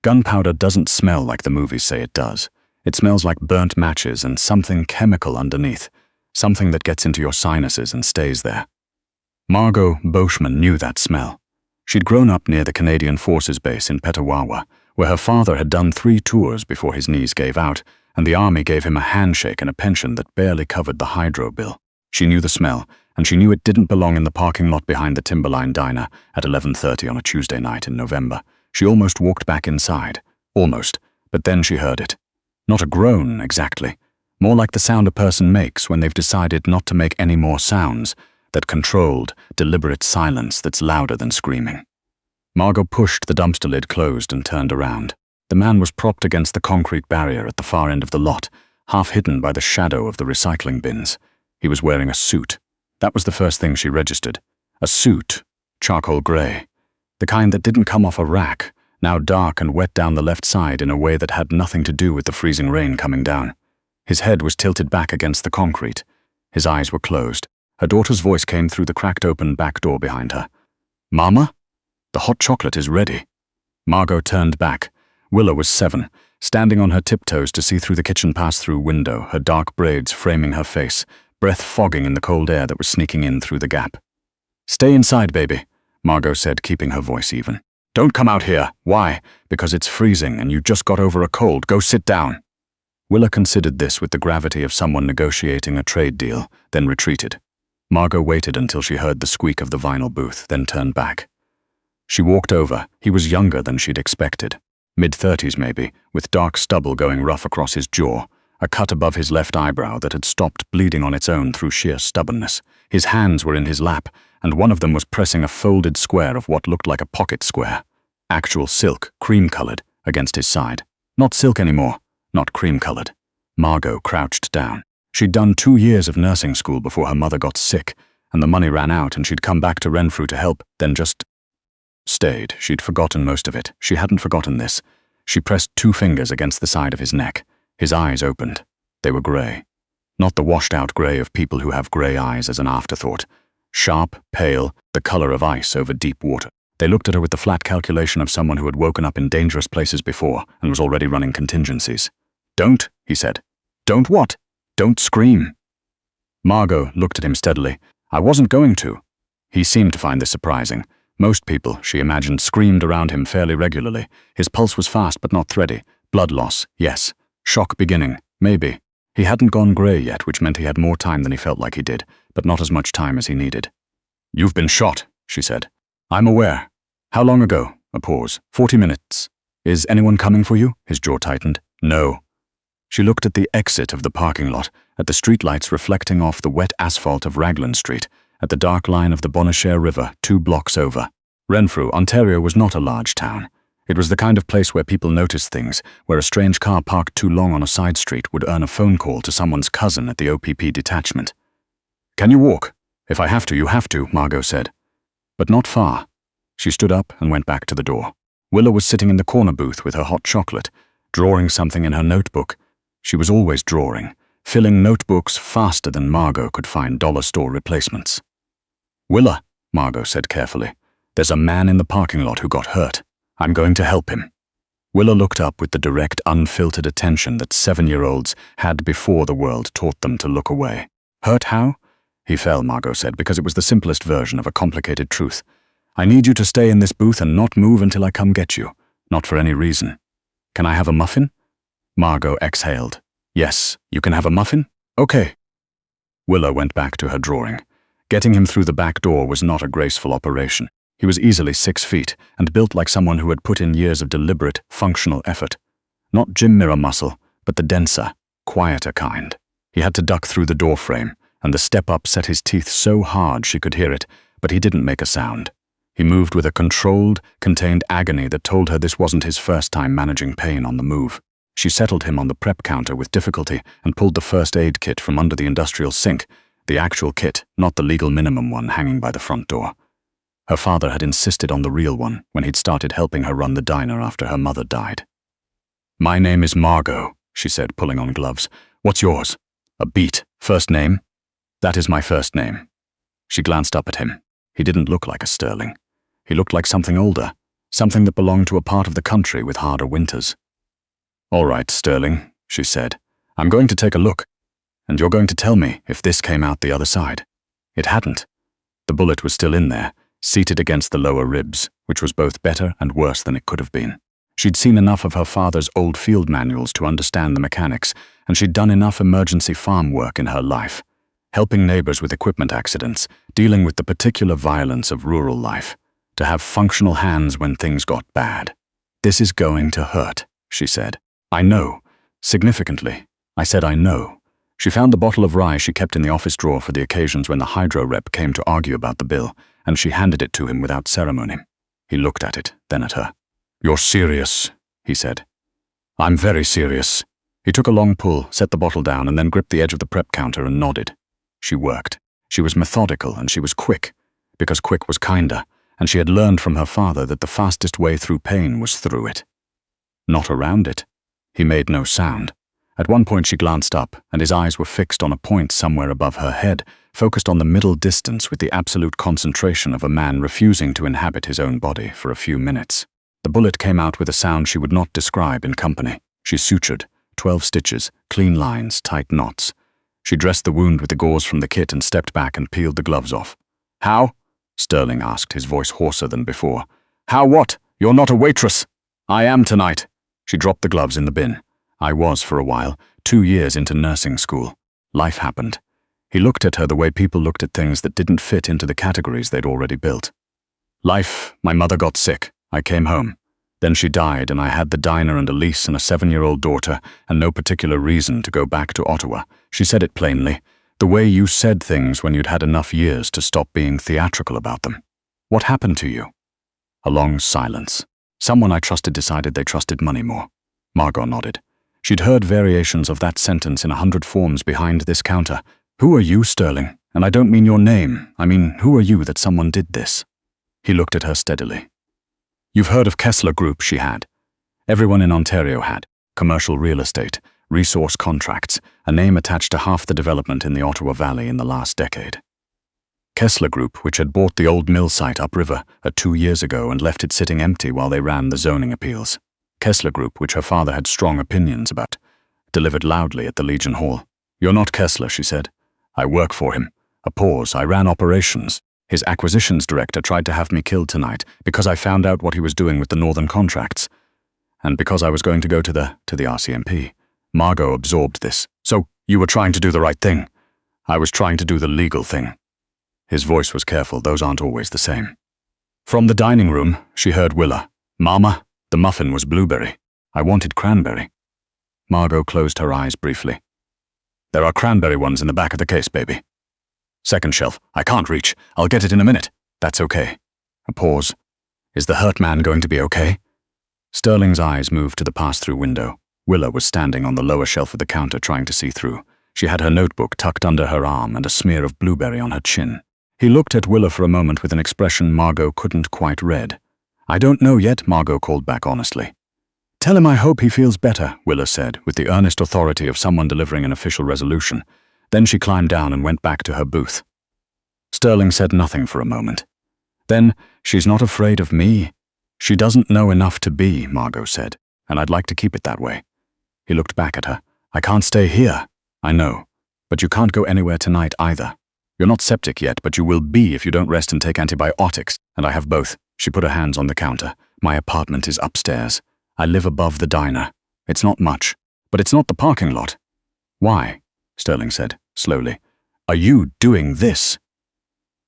Gunpowder doesn't smell like the movies say it does. It smells like burnt matches and something chemical underneath, something that gets into your sinuses and stays there. Margot Boschman knew that smell. She'd grown up near the Canadian Forces base in Petawawa, where her father had done 3 tours before his knees gave out, and the army gave him a handshake and a pension that barely covered the hydro bill. She knew the smell, and she knew it didn't belong in the parking lot behind the Timberline Diner at 11:30 on a Tuesday night in November. She almost walked back inside. Almost. But then she heard it. Not a groan, exactly. More like the sound a person makes when they've decided not to make any more sounds, that controlled, deliberate silence that's louder than screaming. Margot pushed the dumpster lid closed and turned around. The man was propped against the concrete barrier at the far end of the lot, half hidden by the shadow of the recycling bins. He was wearing a suit. That was the first thing she registered. A suit, charcoal grey. The kind that didn't come off a rack, now dark and wet down the left side in a way that had nothing to do with the freezing rain coming down. His head was tilted back against the concrete. His eyes were closed. Her daughter's voice came through the cracked open back door behind her. "Mama? The hot chocolate is ready." Margot turned back. Willa was 7, standing on her tiptoes to see through the kitchen pass-through window, her dark braids framing her face, breath fogging in the cold air that was sneaking in through the gap. "Stay inside, baby," Margot said, keeping her voice even. "Don't come out here. Why? Because it's freezing and you just got over a cold. Go sit down." Willa considered this with the gravity of someone negotiating a trade deal, then retreated. Margot waited until she heard the squeak of the vinyl booth, then turned back. She walked over. He was younger than she'd expected. Mid-30s maybe, with dark stubble going rough across his jaw, a cut above his left eyebrow that had stopped bleeding on its own through sheer stubbornness. His hands were in his lap, and one of them was pressing a folded square of what looked like a pocket square. Actual silk, cream-colored, against his side. Not silk anymore, not cream-colored. Margot crouched down. She'd done 2 years of nursing school before her mother got sick, and the money ran out and she'd come back to Renfrew to help, then just stayed. She'd forgotten most of it. She hadn't forgotten this. She pressed 2 fingers against the side of his neck. His eyes opened. They were grey. Not the washed-out grey of people who have grey eyes as an afterthought. Sharp, pale, the colour of ice over deep water. They looked at her with the flat calculation of someone who had woken up in dangerous places before and was already running contingencies. "Don't," he said. "Don't what?" "Don't scream." Margot looked at him steadily. "I wasn't going to." He seemed to find this surprising. Most people, she imagined, screamed around him fairly regularly. His pulse was fast but not thready. Blood loss, yes. Shock beginning, maybe. He hadn't gone grey yet, which meant he had more time than he felt like he did, but not as much time as he needed. "You've been shot," she said. "I'm aware." "How long ago?" A pause. 40 minutes. "Is anyone coming for you?" His jaw tightened. "No." She looked at the exit of the parking lot, at the streetlights reflecting off the wet asphalt of Raglan Street, at the dark line of the Bonnechere River 2 blocks over. Renfrew, Ontario was not a large town. It was the kind of place where people noticed things, where a strange car parked too long on a side street would earn a phone call to someone's cousin at the OPP detachment. "Can you walk?" "If I have to, you have to," Margot said. "But not far." She stood up and went back to the door. Willa was sitting in the corner booth with her hot chocolate, drawing something in her notebook. She was always drawing, filling notebooks faster than Margot could find dollar store replacements. "Willa," Margot said carefully, "there's a man in the parking lot who got hurt. I'm going to help him." Willa looked up with the direct, unfiltered attention that 7-year-olds had before the world taught them to look away. "Hurt how?" "He fell," Margot said, because it was the simplest version of a complicated truth. "I need you to stay in this booth and not move until I come get you. Not for any reason." "Can I have a muffin?" Margot exhaled. "Yes, you can have a muffin? Okay." Willa went back to her drawing. Getting him through the back door was not a graceful operation. He was easily 6 feet and built like someone who had put in years of deliberate, functional effort. Not gym mirror muscle, but the denser, quieter kind. He had to duck through the door frame, and the step-up set his teeth so hard she could hear it, but he didn't make a sound. He moved with a controlled, contained agony that told her this wasn't his first time managing pain on the move. She settled him on the prep counter with difficulty and pulled the first aid kit from under the industrial sink, the actual kit, not the legal minimum one hanging by the front door. Her father had insisted on the real one when he'd started helping her run the diner after her mother died. "My name is Margot," she said, pulling on gloves. "What's yours?" "A beat. First name?" "That is my first name." She glanced up at him. He didn't look like a Sterling. He looked like something older, something that belonged to a part of the country with harder winters. "All right, Sterling," she said. "I'm going to take a look, and you're going to tell me if this came out the other side." It hadn't. The bullet was still in there, seated against the lower ribs, which was both better and worse than it could have been. She'd seen enough of her father's old field manuals to understand the mechanics, and she'd done enough emergency farm work in her life, helping neighbors with equipment accidents, dealing with the particular violence of rural life, to have functional hands when things got bad. "This is going to hurt," she said. "I know." Significantly, I said I know. She found the bottle of rye she kept in the office drawer for the occasions when the hydro rep came to argue about the bill, and she handed it to him without ceremony. He looked at it, then at her. "You're serious," he said. "I'm very serious." He took a long pull, set the bottle down, and then gripped the edge of the prep counter and nodded. She worked. She was methodical, and she was quick, because quick was kinder, and she had learned from her father that the fastest way through pain was through it. Not around it. He made no sound. At one point she glanced up, and his eyes were fixed on a point somewhere above her head, focused on the middle distance with the absolute concentration of a man refusing to inhabit his own body for a few minutes. The bullet came out with a sound she would not describe in company. She sutured, 12 stitches, clean lines, tight knots. She dressed the wound with the gauze from the kit and stepped back and peeled the gloves off. "How?" Sterling asked, his voice hoarser than before. "How what? You're not a waitress." "I am tonight." She dropped the gloves in the bin. "I was for a while, 2 years into nursing school. Life happened." He looked at her the way people looked at things that didn't fit into the categories they'd already built. "Life, my mother got sick. I came home. Then she died, and I had the diner and a lease and a 7-year-old daughter, and no particular reason to go back to Ottawa." She said it plainly, the way you said things when you'd had enough years to stop being theatrical about them. "What happened to you?" A long silence. Someone I trusted decided they trusted money more. Margot nodded. She'd heard variations of that sentence in 100 forms behind this counter. "Who are you, Sterling? And I don't mean your name. I mean, who are you that someone did this?" He looked at her steadily. "You've heard of Kessler Group," she had. Everyone in Ontario had. Commercial real estate, resource contracts, a name attached to half the development in the Ottawa Valley in the last decade. Kessler Group, which had bought the old mill site upriver 2 years ago and left it sitting empty while they ran the zoning appeals. Kessler Group, which her father had strong opinions about, delivered loudly at the Legion Hall. "You're not Kessler," she said. "I work for him." A pause. "I ran operations. His acquisitions director tried to have me killed tonight because I found out what he was doing with the northern contracts. And because I was going to go to the RCMP. Margot absorbed this. So, you were trying to do the right thing. I was trying to do the legal thing." His voice was careful. Those aren't always the same. From the dining room, she heard Willa. "Mama, the muffin was blueberry. I wanted cranberry." Margot closed her eyes briefly. "There are cranberry ones in the back of the case, baby." "Second shelf. I can't reach. I'll get it in a minute." "That's okay." A pause. "Is the hurt man going to be okay?" Sterling's eyes moved to the pass-through window. Willa was standing on the lower shelf of the counter trying to see through. She had her notebook tucked under her arm and a smear of blueberry on her chin. He looked at Willa for a moment with an expression Margot couldn't quite read. "I don't know yet," Margot called back honestly. "Tell him I hope he feels better," Willa said, with the earnest authority of someone delivering an official resolution. Then she climbed down and went back to her booth. Sterling said nothing for a moment. Then, "She's not afraid of me." "She doesn't know enough to be," Margot said, "and I'd like to keep it that way." He looked back at her. "I can't stay here." "I know, but you can't go anywhere tonight either. You're not septic yet, but you will be if you don't rest and take antibiotics, and I have both." She put her hands on the counter. "My apartment is upstairs. I live above the diner. It's not much, but it's not the parking lot." "Why?" Sterling said, slowly. "Are you doing this?"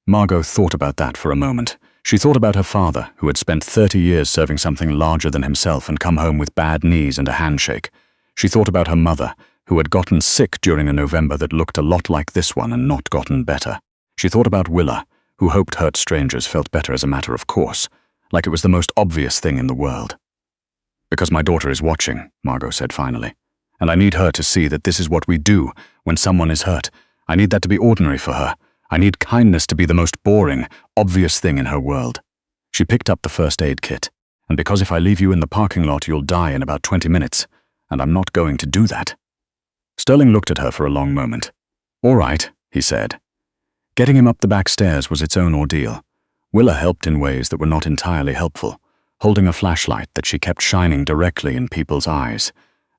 Margot thought about that for a moment. She thought about her father, who had spent 30 years serving something larger than himself and come home with bad knees and a handshake. She thought about her mother, who had gotten sick during a November that looked a lot like this one and not gotten better. She thought about Willa, who hoped hurt strangers felt better as a matter of course, like it was the most obvious thing in the world. "Because my daughter is watching," Margot said finally, "and I need her to see that this is what we do when someone is hurt. I need that to be ordinary for her. I need kindness to be the most boring, obvious thing in her world." She picked up the first aid kit. "And because if I leave you in the parking lot, you'll die in about 20 minutes, and I'm not going to do that." Sterling looked at her for a long moment. "All right," he said. Getting him up the back stairs was its own ordeal. Willa helped in ways that were not entirely helpful. holding a flashlight that she kept shining directly in people's eyes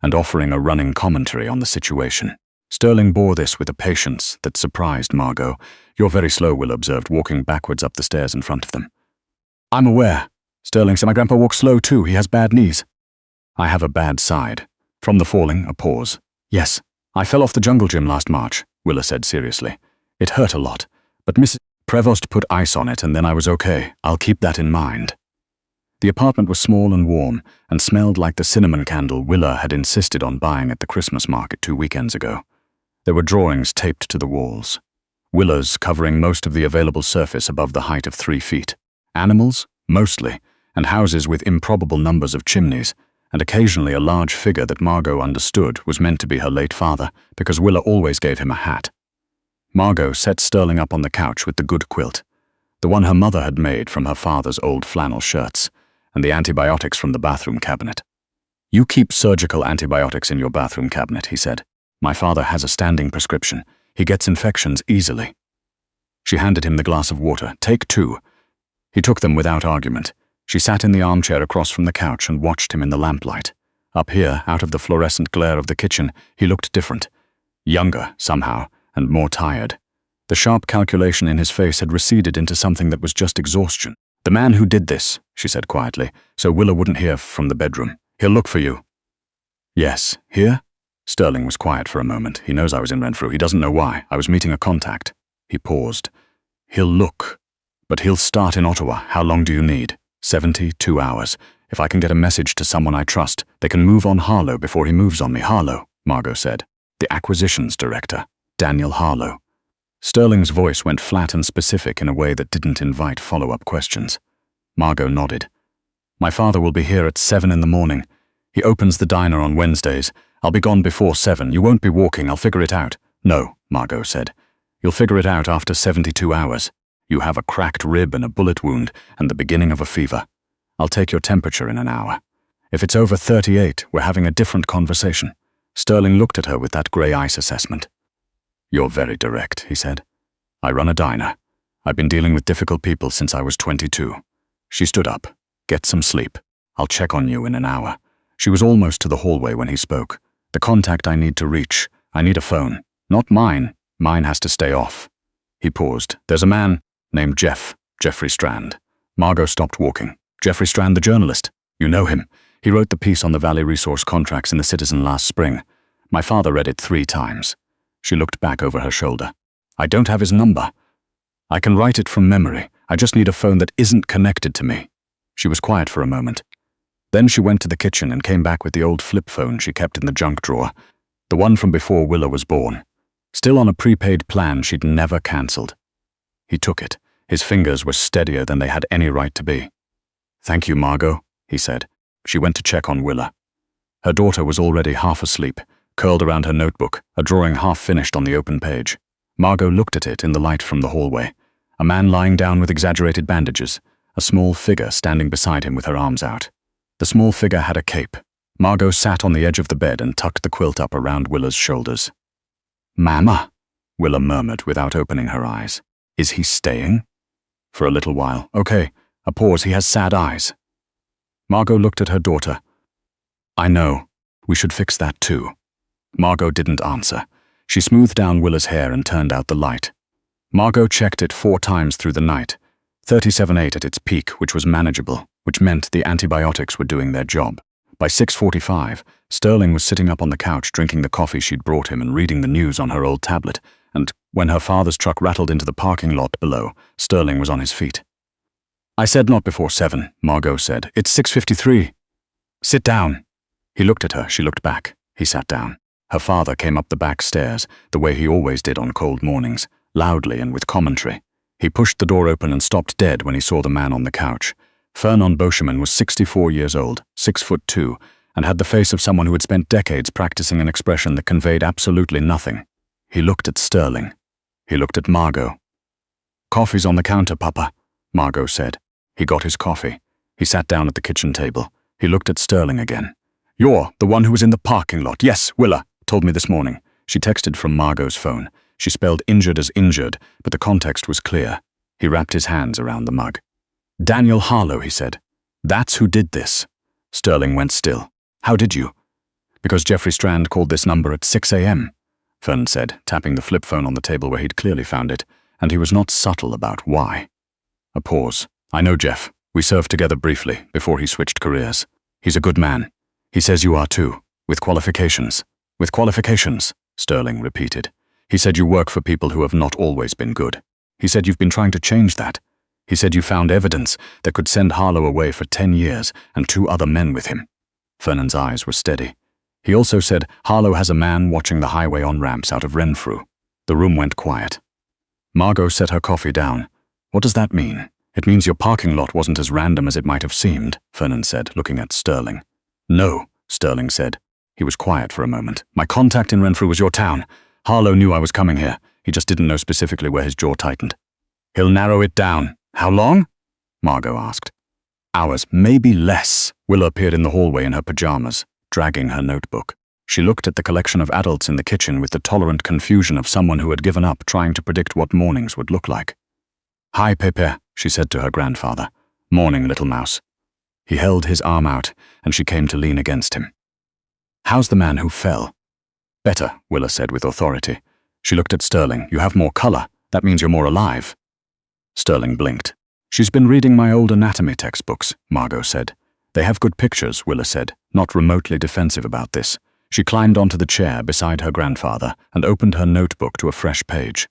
and offering a running commentary on the situation. Sterling bore this with a patience that surprised Margot. "You're very slow," Will observed, walking backwards up the stairs in front of them. "I'm aware," Sterling said. "My grandpa walks slow too. He has bad knees." "I have a bad side." From the falling, a pause. "Yes, I fell off the jungle gym last March," Willa said seriously. "It hurt a lot, but Mrs. Prevost put ice on it and then I was okay. I'll keep that in mind." The apartment was small and warm and smelled like the cinnamon candle Willa had insisted on buying at the Christmas market 2 weekends ago. There were drawings taped to the walls. Willows covering most of the available surface above the height of 3 feet. Animals, mostly, and houses with improbable numbers of chimneys, and occasionally a large figure that Margot understood was meant to be her late father because Willa always gave him a hat. Margot set Sterling up on the couch with the good quilt, the one her mother had made from her father's old flannel shirts, and the antibiotics from the bathroom cabinet. "You keep surgical antibiotics in your bathroom cabinet," he said. "My father has a standing prescription. He gets infections easily." She handed him the glass of water. "Take 2. He took them without argument. She sat in the armchair across from the couch and watched him in the lamplight. Up here, out of the fluorescent glare of the kitchen, he looked different. Younger, somehow, and more tired. The sharp calculation in his face had receded into something that was just exhaustion. "The man who did this," she said quietly, so Willa wouldn't hear from the bedroom. "He'll look for you." "Yes, here?" Sterling was quiet for a moment. "He knows I was in Renfrew. He doesn't know why. I was meeting a contact." He paused. "He'll look. But he'll start in Ottawa. How long do you need?" 72 hours. "If I can get a message to someone I trust, they can move on Harlow before he moves on me." "Harlow," Margot said. "The acquisitions director, Daniel Harlow." Sterling's voice went flat and specific in a way that didn't invite follow-up questions. Margot nodded. "My father will be here at 7 in the morning. He opens the diner on Wednesdays. I'll be gone before 7. You won't be walking. I'll figure it out." "No," Margot said. "You'll figure it out after 72 hours. You have a cracked rib and a bullet wound and the beginning of a fever. I'll take your temperature in an hour. If it's over 38, we're having a different conversation." Sterling looked at her with that grey ice assessment. "You're very direct," he said. "I run a diner. I've been dealing with difficult people since I was 22. She stood up. "Get some sleep. I'll check on you in an hour." She was almost to the hallway when he spoke. "The contact I need to reach. I need a phone. Not mine. Mine has to stay off." He paused. "There's a man named Jeffrey Strand." Margot stopped walking. "Jeffrey Strand, the journalist. You know him. He wrote the piece on the Valley Resource contracts in the Citizen last spring. My father read it 3 times. She looked back over her shoulder. "I don't have his number. I can write it from memory. I just need a phone that isn't connected to me." She was quiet for a moment. Then she went to the kitchen and came back with the old flip phone she kept in the junk drawer, the one from before Willa was born. Still on a prepaid plan she'd never cancelled. He took it. His fingers were steadier than they had any right to be. "Thank you, Margot," he said. She went to check on Willa. Her daughter was already half asleep, curled around her notebook, a drawing half finished on the open page. Margot looked at it in the light from the hallway. A man lying down with exaggerated bandages, a small figure standing beside him with her arms out. The small figure had a cape. Margot sat on the edge of the bed and tucked the quilt up around Willa's shoulders. "Mama," Willa murmured without opening her eyes. "Is he staying?" "For a little while. Okay." A pause. "He has sad eyes." Margot looked at her daughter. "I know. We should fix that too." Margot didn't answer. She smoothed down Willa's hair and turned out the light. Margot checked it 4 times through the night, 37.8 at its peak, which was manageable, which meant the antibiotics were doing their job. By 6:45, Sterling was sitting up on the couch drinking the coffee she'd brought him and reading the news on her old tablet, and when her father's truck rattled into the parking lot below, Sterling was on his feet. "I said not before 7, Margot said. "It's 6:53. "Sit down." He looked at her. She looked back. He sat down. Her father came up the back stairs, the way he always did on cold mornings, loudly and with commentary. He pushed the door open and stopped dead when he saw the man on the couch. Vernon Boschman was 64 years old, 6'2", and had the face of someone who had spent decades practicing an expression that conveyed absolutely nothing. He looked at Sterling. He looked at Margot. "Coffee's on the counter, Papa," Margot said. He got his coffee. He sat down at the kitchen table. He looked at Sterling again. "You're the one who was in the parking lot." "Yes, Willa told me this morning." She texted from Margot's phone. She spelled injured as injured, but the context was clear. He wrapped his hands around the mug. "Daniel Harlow," he said. That's who did this. Sterling went still. How did you? Because Jeffrey Strand called this number at 6 a.m., Fern said, tapping the flip phone on the table where he'd clearly found it, and he was not subtle about why. A pause. I know Jeff. We served together briefly, before he switched careers. He's a good man. He says you are too, with qualifications. With qualifications, Sterling repeated. He said you work for people who have not always been good. He said you've been trying to change that. He said you found evidence that could send Harlow away for 10 years and 2 other men with him. Fernand's eyes were steady. He also said Harlow has a man watching the highway on-ramps out of Renfrew. The room went quiet. Margot set her coffee down. What does that mean? It means your parking lot wasn't as random as it might have seemed, Fernand said, looking at Sterling. No, Sterling said. He was quiet for a moment. My contact in Renfrew was your town. Harlow knew I was coming here. He just didn't know specifically where his jaw tightened. He'll narrow it down. How long? Margot asked. Hours, maybe less. Willa appeared in the hallway in her pajamas, dragging her notebook. She looked at the collection of adults in the kitchen with the tolerant confusion of someone who had given up trying to predict what mornings would look like. Hi, Pepe, she said to her grandfather. Morning, little mouse. He held his arm out, and she came to lean against him. How's the man who fell? Better, Willa said with authority. She looked at Sterling. You have more color. That means you're more alive. Sterling blinked. She's been reading my old anatomy textbooks, Margot said. They have good pictures, Willa said, not remotely defensive about this. She climbed onto the chair beside her grandfather and opened her notebook to a fresh page.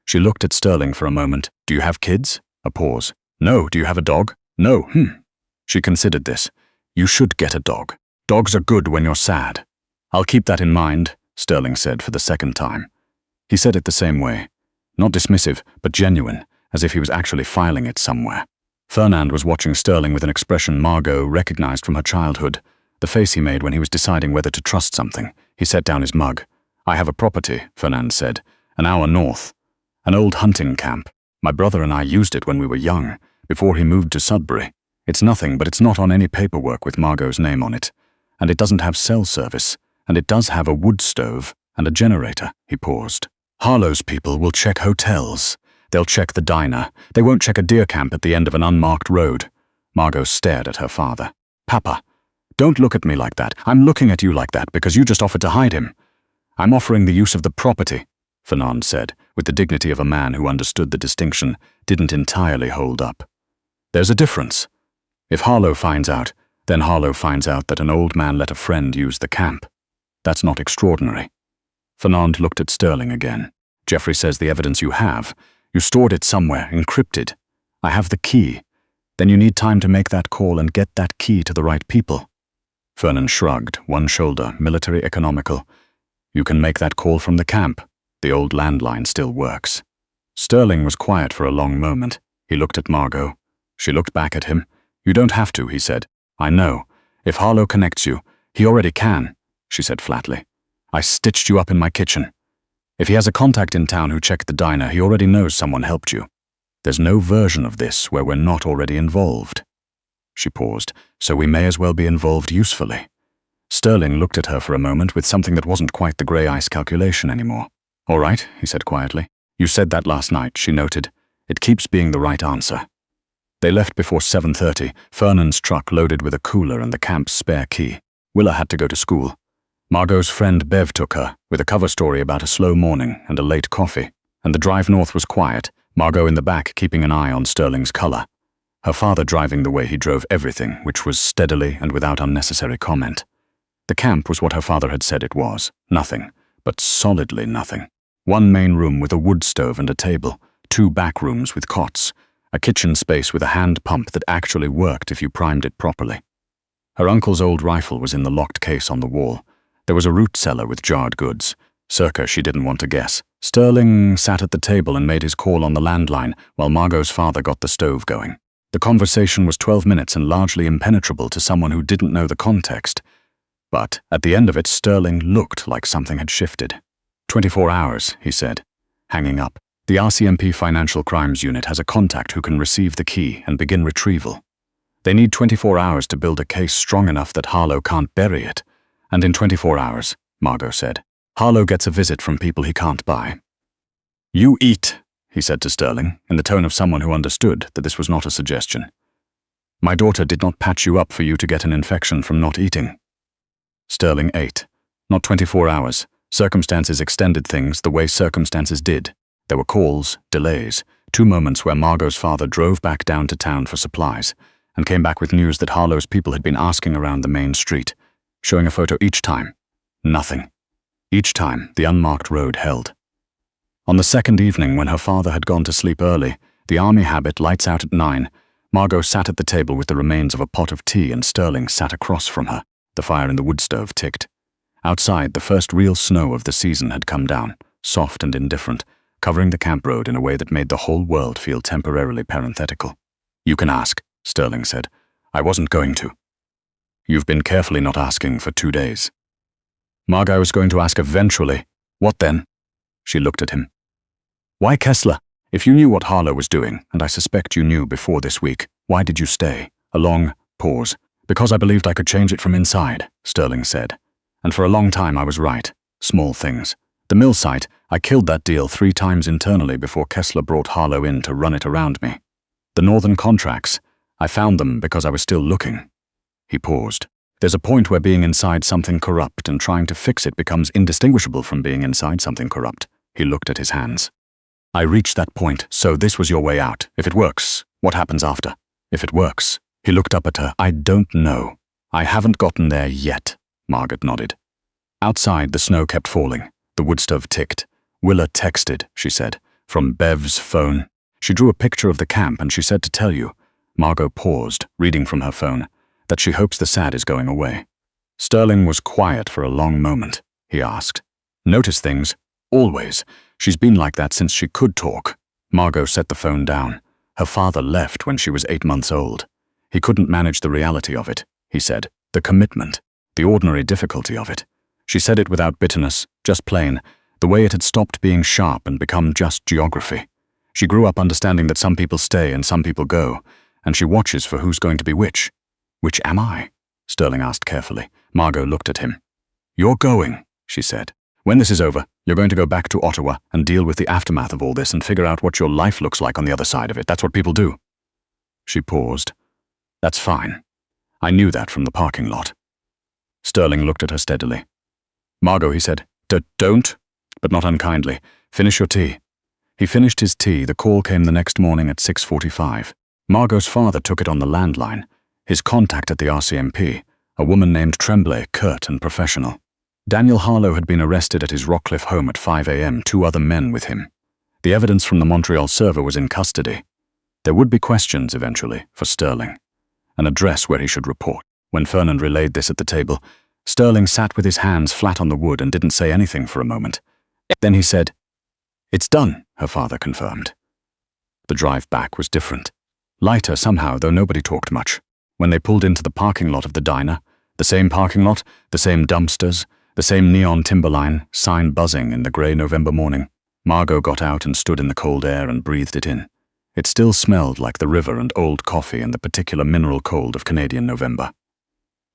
She looked at Sterling for a moment. Do you have kids? A pause. No. Do you have a dog? No. She considered this. You should get a dog. Dogs are good when you're sad. I'll keep that in mind, Sterling said for the second time. He said it the same way. Not dismissive, but genuine, as if he was actually filing it somewhere. Fernand was watching Sterling with an expression Margot recognized from her childhood, the face he made when he was deciding whether to trust something. He set down his mug. I have a property, Fernand said, an hour north. An old hunting camp. My brother and I used it when we were young, before he moved to Sudbury. It's nothing, but it's not on any paperwork with Margot's name on it. And it doesn't have cell service, and it does have a wood stove and a generator. He paused. Harlow's people will check hotels. They'll check the diner. They won't check a deer camp at the end of an unmarked road. Margot stared at her father. Papa, don't look at me like that. I'm looking at you like that because you just offered to hide him. I'm offering the use of the property, Fernand said, with the dignity of a man who understood the distinction didn't entirely hold up. There's a difference. If Harlow finds out, then Harlow finds out that an old man let a friend use the camp. That's not extraordinary. Fernand looked at Sterling again. Jeffrey says the evidence you have, you stored it somewhere, encrypted. I have the key. Then you need time to make that call and get that key to the right people. Fernand shrugged, one shoulder, military economical. You can make that call from the camp. The old landline still works. Sterling was quiet for a long moment. He looked at Margot. She looked back at him. You don't have to, he said. I know. If Harlow connects you, he already can, she said flatly. I stitched you up in my kitchen. If he has a contact in town who checked the diner, he already knows someone helped you. There's no version of this where we're not already involved. She paused, so we may as well be involved usefully. Sterling looked at her for a moment with something that wasn't quite the grey ice calculation anymore. All right, he said quietly. You said that last night, she noted. It keeps being the right answer. They left before 7:30, Fernand's truck loaded with a cooler and the camp's spare key. Willa had to go to school. Margot's friend Bev took her, with a cover story about a slow morning and a late coffee. And the drive north was quiet, Margot in the back keeping an eye on Sterling's color. Her father driving the way he drove everything, which was steadily and without unnecessary comment. The camp was what her father had said it was. Nothing, but solidly nothing. One main room with a wood stove and a table, 2 back rooms with cots, a kitchen space with a hand pump that actually worked if you primed it properly. Her uncle's old rifle was in the locked case on the wall. There was a root cellar with jarred goods. Circa she didn't want to guess. Sterling sat at the table and made his call on the landline while Margot's father got the stove going. The conversation was 12 minutes and largely impenetrable to someone who didn't know the context. But at the end of it, Sterling looked like something had shifted. 24 hours, he said, hanging up. The RCMP Financial Crimes Unit has a contact who can receive the key and begin retrieval. They need 24 hours to build a case strong enough that Harlow can't bury it. And in 24 hours, Margot said, Harlow gets a visit from people he can't buy. You eat, he said to Sterling, in the tone of someone who understood that this was not a suggestion. My daughter did not patch you up for you to get an infection from not eating. Sterling ate. Not 24 hours. Circumstances extended things the way circumstances did. There were calls, delays, 2 moments where Margot's father drove back down to town for supplies and came back with news that Harlow's people had been asking around the main street, showing a photo each time. Nothing. Each time, the unmarked road held. On the second evening, when her father had gone to sleep early, the army habit lights out at 9, Margot sat at the table with the remains of a pot of tea and Sterling sat across from her. The fire in the wood stove ticked. Outside, the first real snow of the season had come down, soft and indifferent, covering the camp road in a way that made the whole world feel temporarily parenthetical. You can ask, Sterling said. I wasn't going to. You've been carefully not asking for 2 days. Margot was going to ask eventually. What then? She looked at him. Why Kessler? If you knew what Harlow was doing, and I suspect you knew before this week, why did you stay? A long pause. Because I believed I could change it from inside, Sterling said. And for a long time I was right. Small things. The mill site, I killed that deal 3 times internally before Kessler brought Harlow in to run it around me. The northern contracts, I found them because I was still looking. He paused. There's a point where being inside something corrupt and trying to fix it becomes indistinguishable from being inside something corrupt. He looked at his hands. I reached that point, so this was your way out. If it works, what happens after? If it works. He looked up at her. I don't know. I haven't gotten there yet. Margot nodded. Outside, the snow kept falling. The wood stove ticked. Willa texted, she said, from Bev's phone. She drew a picture of the camp and she said to tell you. Margot paused, reading from her phone, that she hopes the SAD is going away. Sterling was quiet for a long moment. He asked, Notice things? Always. She's been like that since she could talk. Margot set the phone down. Her father left when she was 8 months old. He couldn't manage the reality of it, he said, the commitment, the ordinary difficulty of it. She said it without bitterness, just plain, the way it had stopped being sharp and become just geography. She grew up understanding that some people stay and some people go, and she watches for who's going to be which. Which am I? Sterling asked carefully. Margot looked at him. You're going, she said. When this is over, you're going to go back to Ottawa and deal with the aftermath of all this and figure out what your life looks like on the other side of it. That's what people do. She paused. That's fine. I knew that from the parking lot. Sterling looked at her steadily. Margot, he said, don't, but not unkindly. Finish your tea. He finished his tea. The call came the next morning at 6:45. Margot's father took it on the landline. His contact at the RCMP, a woman named Tremblay, curt and professional. Daniel Harlow had been arrested at his Rockcliffe home at 5 a.m., 2 other men with him. The evidence from the Montreal server was in custody. There would be questions eventually for Sterling. An address where he should report. When Fernand relayed this at the table, Sterling sat with his hands flat on the wood and didn't say anything for a moment. Then he said, It's done, her father confirmed. The drive back was different. Lighter somehow, though nobody talked much. When they pulled into the parking lot of the diner, the same parking lot, the same dumpsters, the same neon timberline, sign buzzing in the grey November morning, Margot got out and stood in the cold air and breathed it in. It still smelled like the river and old coffee and the particular mineral cold of Canadian November.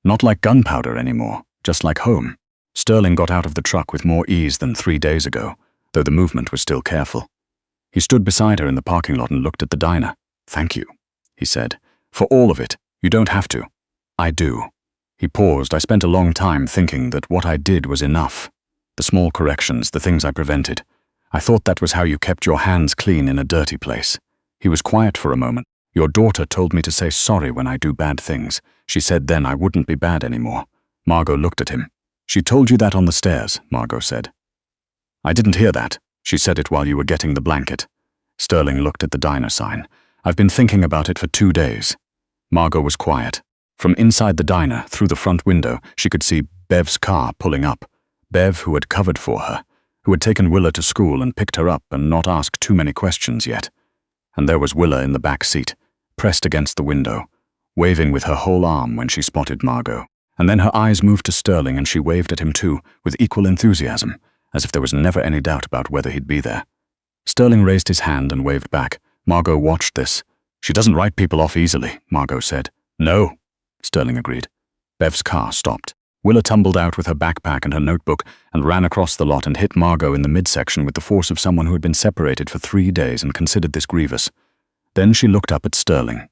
Not like gunpowder anymore, just like home. Sterling got out of the truck with more ease than 3 days ago, though the movement was still careful. He stood beside her in the parking lot and looked at the diner. Thank you, he said. For all of it. You don't have to. I do. He paused. I spent a long time thinking that what I did was enough. The small corrections, the things I prevented. I thought that was how you kept your hands clean in a dirty place. He was quiet for a moment. Your daughter told me to say sorry when I do bad things. She said then I wouldn't be bad anymore. Margot looked at him. She told you that on the stairs, Margot said. I didn't hear that. She said it while you were getting the blanket. Sterling looked at the diner sign. I've been thinking about it for 2 days. Margot was quiet. From inside the diner, through the front window, she could see Bev's car pulling up. Bev, who had covered for her, who had taken Willa to school and picked her up and not asked too many questions yet. And there was Willa in the back seat, pressed against the window, waving with her whole arm when she spotted Margot. And then her eyes moved to Sterling and she waved at him too, with equal enthusiasm, as if there was never any doubt about whether he'd be there. Sterling raised his hand and waved back. Margot watched this. She doesn't write people off easily, Margot said. No, Sterling agreed. Bev's car stopped. Willa tumbled out with her backpack and her notebook and ran across the lot and hit Margot in the midsection with the force of someone who had been separated for 3 days and considered this grievous. Then she looked up at Sterling.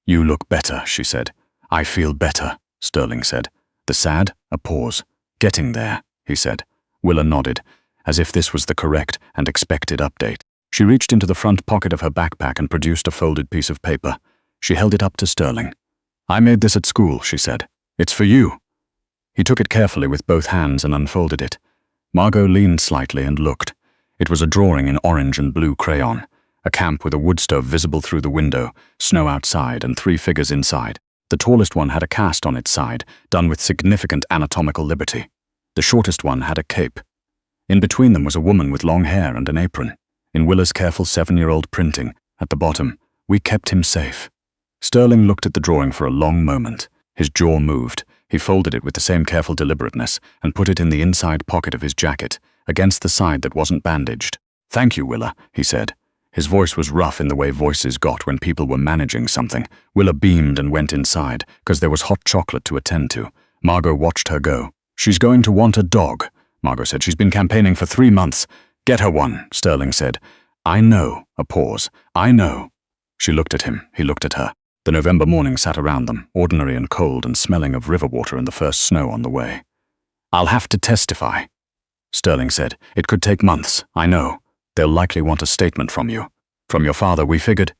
You look better, she said. I feel better, Sterling said. The sad? A pause. Getting there, he said. Willa nodded, as if this was the correct and expected update. She reached into the front pocket of her backpack and produced a folded piece of paper. She held it up to Sterling. I made this at school, she said. It's for you. He took it carefully with both hands and unfolded it. Margot leaned slightly and looked. It was a drawing in orange and blue crayon, a camp with a wood stove visible through the window, snow outside, and 3 figures inside. The tallest one had a cast on its side, done with significant anatomical liberty. The shortest one had a cape. In between them was a woman with long hair and an apron. In Willa's careful 7-year-old printing, at the bottom, we kept him safe. Sterling looked at the drawing for a long moment. His jaw moved. He folded it with the same careful deliberateness and put it in the inside pocket of his jacket, against the side that wasn't bandaged. Thank you, Willa, he said. His voice was rough in the way voices got when people were managing something. Willa beamed and went inside, because there was hot chocolate to attend to. Margot watched her go. She's going to want a dog, Margot said. She's been campaigning for 3 months. Get her one, Sterling said. I know. A pause. I know. She looked at him. He looked at her. The November morning sat around them, ordinary and cold and smelling of river water and the first snow on the way. I'll have to testify, Sterling said. It could take months, I know. They'll likely want a statement from you. From your father, we figured.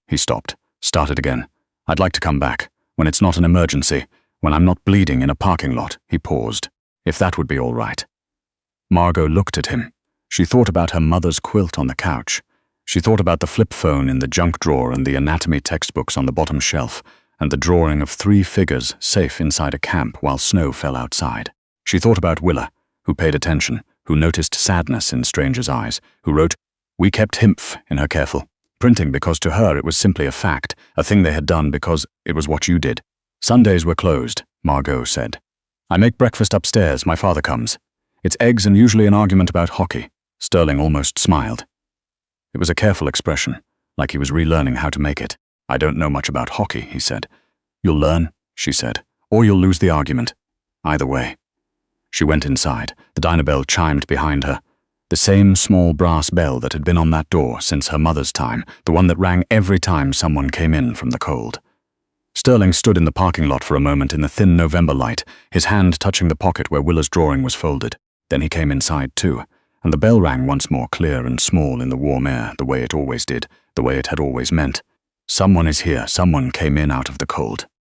He stopped, started again. I'd like to come back, when it's not an emergency, when I'm not bleeding in a parking lot. He paused. If that would be all right. Margot looked at him. She thought about her mother's quilt on the couch. She thought about the flip phone in the junk drawer and the anatomy textbooks on the bottom shelf, and the drawing of 3 figures safe inside a camp while snow fell outside. She thought about Willa, who paid attention, who noticed sadness in strangers' eyes, who wrote, "We kept himph" in her careful printing because to her it was simply a fact, a thing they had done because it was what you did. Sundays were closed, Margot said. I make breakfast upstairs, my father comes. It's eggs and usually an argument about hockey. Sterling almost smiled. It was a careful expression, like he was relearning how to make it. I don't know much about hockey, he said. You'll learn, she said, or you'll lose the argument. Either way. She went inside. The diner bell chimed behind her. The same small brass bell that had been on that door since her mother's time, the one that rang every time someone came in from the cold. Sterling stood in the parking lot for a moment in the thin November light, his hand touching the pocket where Willa's drawing was folded. Then he came inside too, and the bell rang once more, clear and small in the warm air, the way it always did, the way it had always meant. Someone is here, someone came in out of the cold.